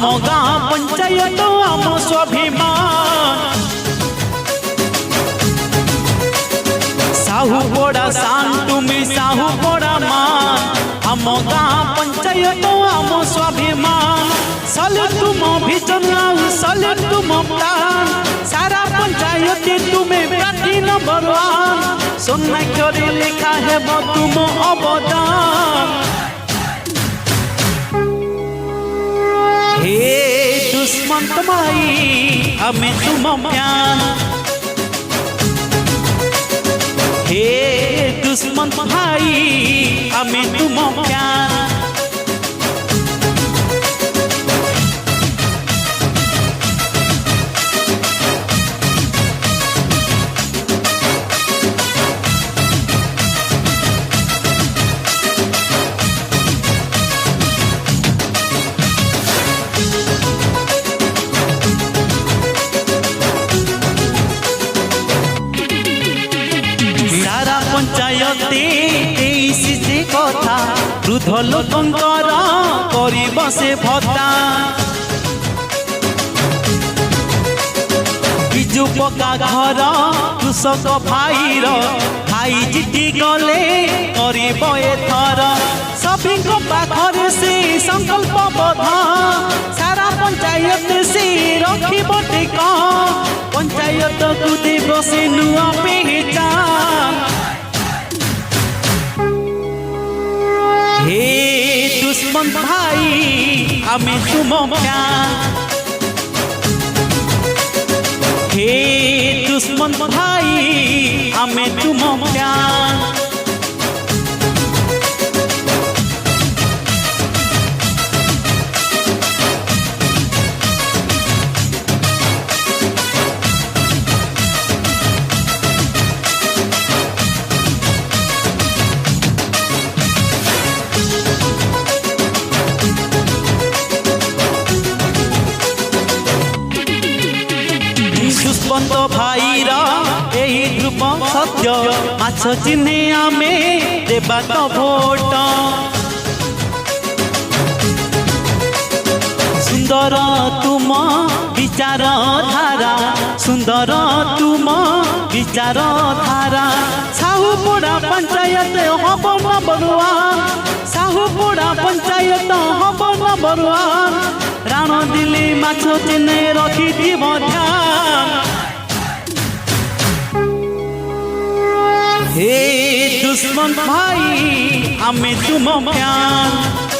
आम गाँ पंचायत आम स्वाभिमान साहू पड़ा सान तुम्हें साहू पड़ा मान आम गाँ पंचायत आम स्वाभिमान साले तुम विजन साले तुम प्लान सारा पंचायत तुम्हें प्रार्थी नंबर 1 सोना करे लिखा है तुम अवदान। हे दुश्मन भाई हमें तुम प्यार हे दुश्मन भाई हमें तुम प्यार पंचायते से कथा वृद्ध लोकंकर करिब से भत्ता बिजु पक्का घर कृषक भाईर भाई जीति गले करिब एथर सभी पाखरे से संकल्प बध सारा पंचायत से रखिब टेका पंचायत को देव से नुआ पहचान। हे दुश्मन भाई हमें तुम प्यार हे दुश्मन भाई हमें तुम प्यार। दुष्मंत भाईर यही ध्रुव सत्य माछ चिन्हे आमे देवा तो भोट सुंदर तुम विचार धारा सुंदर तुम विचार धारा साहू पड़ा पंचायत हम नंबर 1 साहू पड़ा पंचायत हम नंबर 1 राण दिल्ली माछ चिन्हे रखी ध्यान। हे दुश्मन भाई हमें तुम प्यार